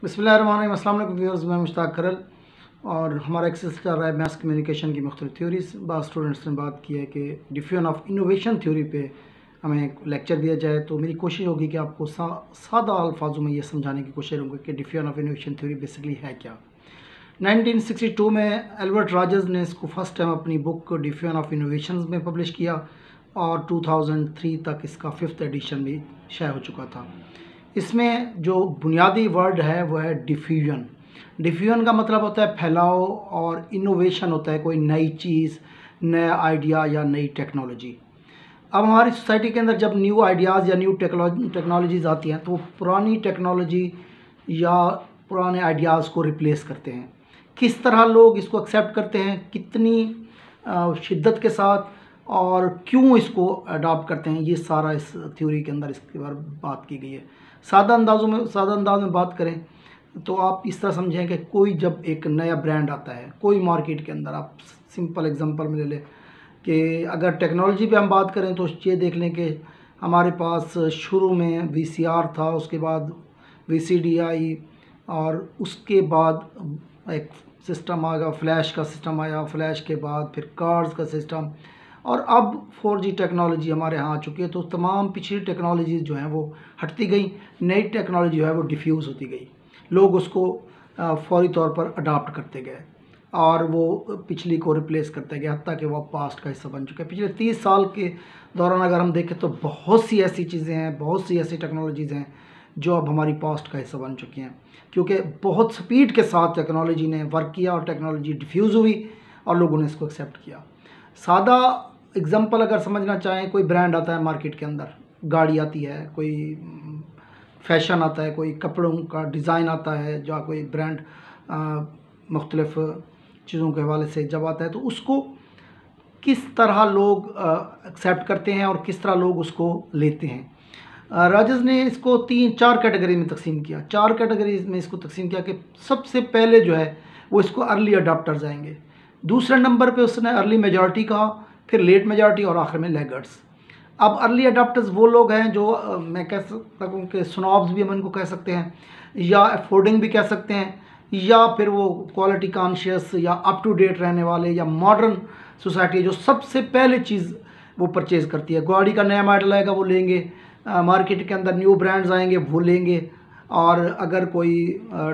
बिस्मिल्लाहिर्रहमानिर्रहीम। अस्सलाम वालेकुम व्यूअर्स, मैं मुश्ताक करल और हमारा एक सिलसिला चल रहा है मैथ्स कम्युनिकेशन की मुख्तलिफ थ्योरीज। बाद स्टूडेंट्स ने बात की है कि डिफिजन ऑफ इनोवेशन थ्योरी पे हमें एक लेक्चर दिया जाए, तो मेरी कोशिश होगी कि आपको सादा अल्फाजों में ये समझाने की कोशिश होगी कि diffusion of innovation theory basically है क्या। 1962 में एल्बर्ट राजर्स ने इसको फर्स्ट टाइम अपनी बुक डिफिजन ऑफ इनोवेशन में पब्लिश किया और 2003 तक इसका 5th एडिशन भी शाया हो चुका था। इसमें जो बुनियादी वर्ड है वो है डिफ्यूजन। डिफ्यूजन का मतलब होता है फैलाव और इनोवेशन होता है कोई नई चीज़, नया आइडिया या नई टेक्नोलॉजी। अब हमारी सोसाइटी के अंदर जब न्यू आइडियाज़ या न्यू टेक्नोलॉजीज़ आती हैं तो पुरानी टेक्नोलॉजी या पुराने आइडियाज़ को रिप्लेस करते हैं। किस तरह लोग इसको एक्सेप्ट करते हैं, कितनी शिद्दत के साथ और क्यों इसको अडॉप्ट करते हैं, ये सारा इस थ्योरी के अंदर इसके बारे में बात की गई है। सादा अंदाज में बात करें तो आप इस तरह समझें कि कोई जब एक नया ब्रांड आता है कोई मार्केट के अंदर, आप सिंपल एग्जांपल में ले लें कि अगर टेक्नोलॉजी पे हम बात करें तो ये देख लें कि हमारे पास शुरू में वीसीआर था, उसके बाद वीसीडी आई और उसके बाद एक सिस्टम आ गया, फ्लैश का सिस्टम आया, फ्लैश के बाद फिर कार्ड्स का सिस्टम और अब 4G टेक्नोलॉजी हमारे यहाँ आ चुकी है। तो तमाम पिछली टेक्नोलॉजीज़ जो हैं वो हटती गई, नई टेक्नोलॉजी जो है वो डिफ्यूज़ होती गई, लोग उसको फौरी तौर पर अडाप्ट करते गए और वो पिछली को रिप्लेस करते गए, हत्ता कि वो पास्ट का हिस्सा बन चुके हैं। पिछले 30 साल के दौरान अगर हम देखें तो बहुत सी ऐसी चीज़ें हैं, बहुत सी ऐसी टेक्नोलॉजीज़ हैं जो अब हमारी पास्ट का हिस्सा बन चुकी हैं, क्योंकि बहुत स्पीड के साथ टेक्नोलॉजी ने वर्क किया और टेक्नोलॉजी डिफ्यूज़ हुई और लोगों ने इसको एक्सेप्ट किया। सादा एग्जांपल अगर समझना चाहें, कोई ब्रांड आता है मार्केट के अंदर, गाड़ी आती है, कोई फैशन आता है, कोई कपड़ों का डिज़ाइन आता है, जो कोई ब्रांड मुख्तलिफ चीज़ों के हवाले से जब आता है तो उसको किस तरह लोग एक्सेप्ट करते हैं और किस तरह लोग उसको लेते हैं। राजर्स ने इसको 3-4 कैटेगरी में तकसीम किया। 4 कैटेगरीज में इसको तकसीम किया कि सबसे पहले जो है वो इसको अर्ली अडाप्टर्स आएंगे, दूसरे नंबर पे उसने अर्ली मेजॉरिटी कहा, फिर लेट मेजॉरिटी और आखिर में लैगर्ड्स। अब अर्ली अडाप्टर्स वो लोग हैं जो मैं कह सकता हूँ कि स्नॉब्स भी हम इनको कह सकते हैं या अफोर्डिंग भी कह सकते हैं, या फिर वो क्वालिटी कॉन्शियस या अप टू डेट रहने वाले या मॉडर्न सोसाइटी जो सबसे पहले चीज़ वो परचेज़ करती है। गाड़ी का नया मॉडल आएगा वो लेंगे, मार्केट के अंदर न्यू ब्रांड्स आएंगे वो लेंगे, और अगर कोई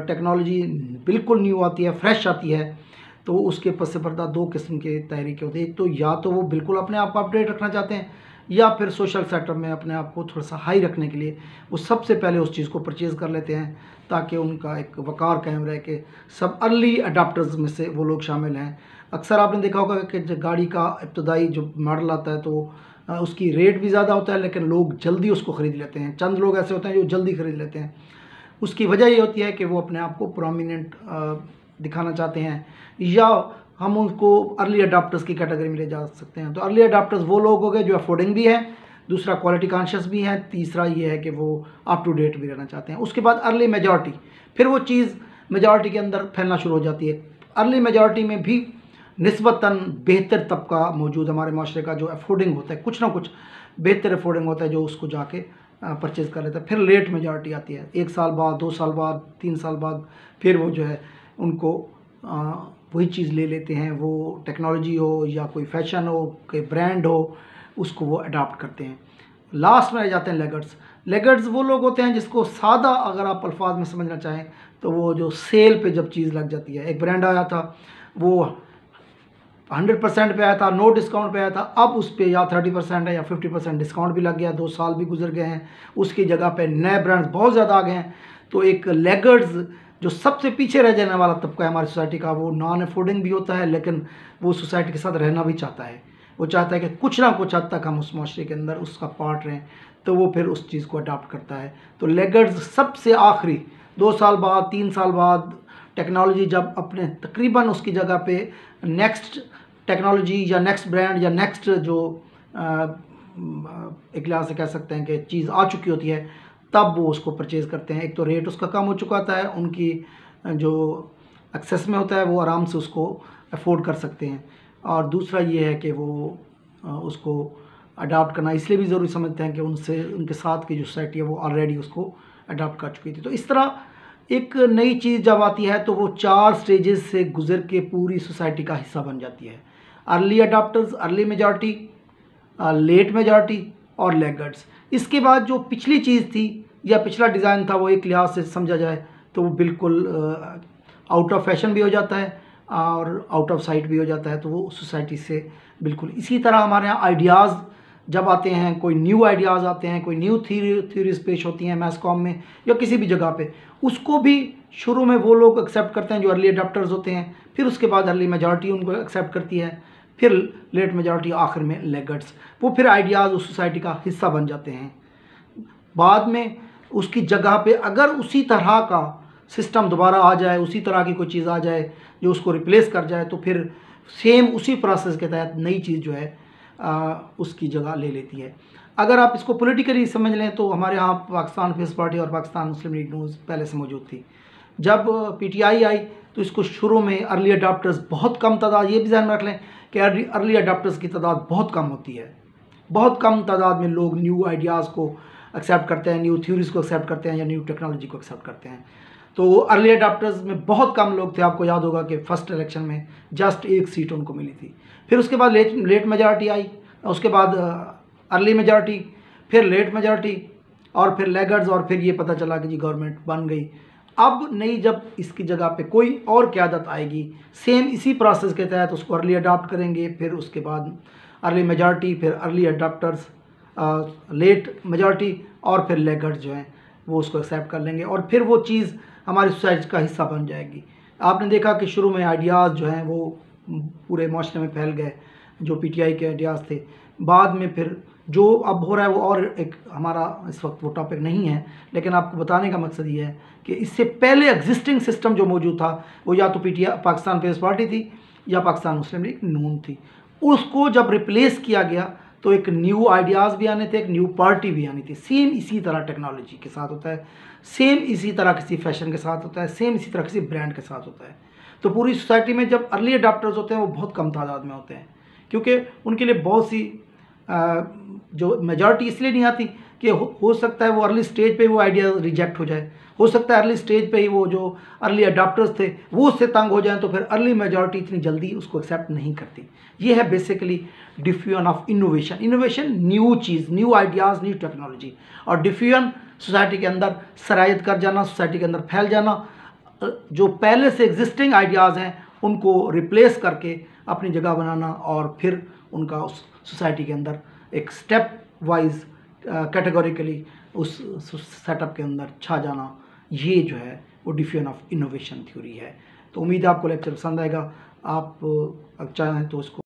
टेक्नोलॉजी बिल्कुल न्यू आती है, फ्रेश आती है, तो उसके पस पर्दा 2 किस्म के तहरीके होते हैं। एक तो या तो वो बिल्कुल अपने आप को अपडेट रखना चाहते हैं, या फिर सोशल सेटअप में अपने आप को थोड़ा सा हाई रखने के लिए वो सबसे पहले उस चीज़ को परचेज़ कर लेते हैं ताकि उनका एक वक़ार कायम रहे कि सब अर्ली अडाप्टर्स में से वो लोग शामिल हैं। अक्सर आपने देखा होगा कि गाड़ी का इब्तदाई जो मॉडल आता है तो उसकी रेट भी ज़्यादा होता है, लेकिन लोग जल्दी उसको ख़रीद लेते हैं। चंद लोग ऐसे होते हैं जो जल्दी ख़रीद लेते हैं। उसकी वजह ये होती है कि वो अपने आप को प्रोमिनेंट दिखाना चाहते हैं, या हम उनको अर्ली अडाप्टर्स की कैटेगरी में ले जा सकते हैं। तो अर्ली अडाप्टर्स वो लोग हो गए जो अफोर्डिंग भी हैं, दूसरा क्वालिटी कॉन्शियस भी हैं, तीसरा ये है कि वो अप टू डेट भी रहना चाहते हैं। उसके बाद अर्ली मेजॉरिटी, फिर वो चीज़ मेजॉरिटी के अंदर फैलना शुरू हो जाती है। अर्ली मेजॉरिटी में भी निस्बतन बेहतर तबका मौजूद हमारे माशरे का जो अफोर्डिंग होता है, कुछ ना कुछ बेहतर अफोर्डिंग होता है जो उसको जाके परचेज़ कर लेता है। फिर लेट मेजॉरिटी आती है, 1 साल बाद, 2 साल बाद, 3 साल बाद, फिर वो जो है उनको वही चीज़ ले लेते हैं, वो टेक्नोलॉजी हो या कोई फैशन हो, कोई ब्रांड हो, उसको वो अडाप्ट करते हैं। लास्ट में आ जाते हैं लेगर्ड्स। लेगर्ड्स वो लोग होते हैं जिसको सादा अगर आप अल्फाज में समझना चाहें तो वो जो सेल पे जब चीज़ लग जाती है, एक ब्रांड आया था वो 100% पे आया था, नो डिस्काउंट पे आया था, अब उस पर या 30% है या 50% डिस्काउंट भी लग गया, 2 साल भी गुजर गए हैं, उसकी जगह पे नए ब्रांड्स बहुत ज़्यादा आ गए हैं। तो एक लेगर्ड्स जो सबसे पीछे रह जाने वाला तबका है हमारी सोसाइटी का, वो नॉन अफोर्डिंग भी होता है, लेकिन वो सोसाइटी के साथ रहना भी चाहता है। वो चाहता है कि कुछ ना कुछ हद तक हम उस माशरे के अंदर उसका पार्ट रहें, तो वो फिर उस चीज़ को अडॉप्ट करता है। तो लेगर्ड्स सबसे आखिरी 2 साल बाद, 3 साल बाद टेक्नोलॉजी जब अपने तकरीबन उसकी जगह पे नेक्स्ट टेक्नोलॉजी या नेक्स्ट ब्रांड या नेक्स्ट जो एक लिहाज से कह सकते हैं कि चीज़ आ चुकी होती है, तब वो उसको परचेज़ करते हैं। एक तो रेट उसका कम हो चुका होता है, उनकी जो एक्सेस में होता है वो आराम से उसको अफोर्ड कर सकते हैं, और दूसरा ये है कि वो उसको अडाप्ट करना इसलिए भी ज़रूरी समझते हैं कि उनसे उनके साथ की जो सोसाइटी है वो ऑलरेडी उसको अडाप्ट कर चुकी थी। तो इस तरह एक नई चीज़ जब आती है तो वो 4 स्टेजेस से गुजर के पूरी सोसाइटी का हिस्सा बन जाती है। Early adopters, early majority, late majority और लैगर्ड्स। इसके बाद जो पिछली चीज़ थी या पिछला डिज़ाइन था वो एक लिहाज से समझा जाए तो वो बिल्कुल आउट ऑफ फैशन भी हो जाता है और आउट ऑफ साइट भी हो जाता है। तो वो सोसाइटी से बिल्कुल इसी तरह हमारे यहाँ आइडियाज़ जब आते हैं, कोई न्यू आइडियाज़ आते हैं, कोई न्यू थ्योरीज पेश होती हैं मैस कॉम में या किसी भी जगह पे, उसको भी शुरू में वो लोग एक्सेप्ट करते हैं जो अर्ली अडॉप्टर्स होते हैं, फिर उसके बाद अर्ली मेजॉरिटी उनको एक्सेप्ट करती है, फिर लेट मेजॉरिटी, आखिर में लेगर्ड्स। वो फिर आइडियाज़ उस सोसाइटी का हिस्सा बन जाते हैं। बाद में उसकी जगह पे अगर उसी तरह का सिस्टम दोबारा आ जाए, उसी तरह की कोई चीज़ आ जाए जो उसको रिप्लेस कर जाए, तो फिर सेम उसी प्रोसेस के तहत नई चीज़ जो है उसकी जगह ले लेती है। अगर आप इसको पॉलिटिकली समझ लें तो हमारे यहाँ पाकिस्तान पीपल्स पार्टी और पाकिस्तान मुस्लिम लीग नून पहले से मौजूद थी। जब पीटीआई आई तो इसको शुरू में अर्ली अडॉप्टर्स बहुत कम तादाद, ये भी ध्यान में रख लें कि अर्ली अडॉप्टर्स की तादाद बहुत कम होती है। बहुत कम तादाद में लोग न्यू आइडियाज़ को एक्सेप्ट करते हैं, न्यू थ्योरीज को एक्सेप्ट करते हैं या न्यू टेक्नोलॉजी को एक्सेप्ट करते हैं। तो अर्ली अडॉप्टर्स में बहुत कम लोग थे। आपको याद होगा कि फर्स्ट इलेक्शन में जस्ट 1 सीट उनको मिली थी। फिर उसके बाद लेट मेजॉरिटी आई, उसके बाद अर्ली मेजॉरिटी, फिर लेट मेजॉरिटी और फिर लैगर्ड्स, और फिर ये पता चला कि जी गवर्नमेंट बन गई। अब नई जब इसकी जगह पे कोई और क़यादत आएगी, सेम इसी प्रोसेस के तहत उसको अर्ली अडॉप्ट करेंगे, फिर उसके बाद अर्ली मेजॉरिटी, फिर अर्ली अडॉप्टर्स, लेट मेजॉरिटी और फिर लैगर्ड्स जो हैं वो उसको एक्सेप्ट कर लेंगे और फिर वो चीज़ हमारी सोसाइटी का हिस्सा बन जाएगी। आपने देखा कि शुरू में आइडियाज़ जो हैं वो पूरे माशरे में फैल गए, जो पीटीआई के आइडियाज़ थे। बाद में फिर जो अब हो रहा है वो और एक, हमारा इस वक्त वो टॉपिक नहीं है, लेकिन आपको बताने का मकसद ये है कि इससे पहले एग्जिस्टिंग सिस्टम जो मौजूद था वो या तो पीटीआई पाकिस्तान पीपल्स पार्टी थी या पाकिस्तान मुस्लिम लीग नून थी। उसको जब रिप्लेस किया गया तो एक न्यू आइडियाज़ भी आने थे, एक न्यू पार्टी भी आनी थी। सेम इसी तरह टेक्नोलॉजी के साथ होता है, सेम इसी तरह किसी फैशन के साथ होता है, सेम इसी तरह किसी ब्रांड के साथ होता है। तो पूरी सोसाइटी में जब अर्ली अडॉप्टर्स होते हैं वो बहुत कम तादाद में होते हैं, क्योंकि उनके लिए बहुत सी जो मेजॉरिटी इसलिए नहीं आती कि हो सकता है वो अर्ली स्टेज पे वो आइडिया रिजेक्ट हो जाए, हो सकता है अर्ली स्टेज पे ही वो जो अर्ली अडॉप्टर्स थे वो उससे तंग हो जाएं, तो फिर अर्ली मेजॉरिटी इतनी जल्दी उसको एक्सेप्ट नहीं करती। ये है basically diffusion of innovation. Innovation new cheese, new ideas, new technology, और डिफ्यूजन सोसाइटी के अंदर सरायत कर जाना, सोसाइटी के अंदर फैल जाना, जो पहले से एग्जिस्टिंग आइडियाज़ हैं उनको रिप्लेस करके अपनी जगह बनाना और फिर उनका उस सोसाइटी के अंदर एक स्टेप वाइज कैटेगोरिकली उस सेटअप के अंदर छा जाना। ये जो है वो डिफ्यूजन ऑफ इनोवेशन थ्योरी है। तो उम्मीद है आपको लेक्चर पसंद आएगा। आप चाहें तो इसको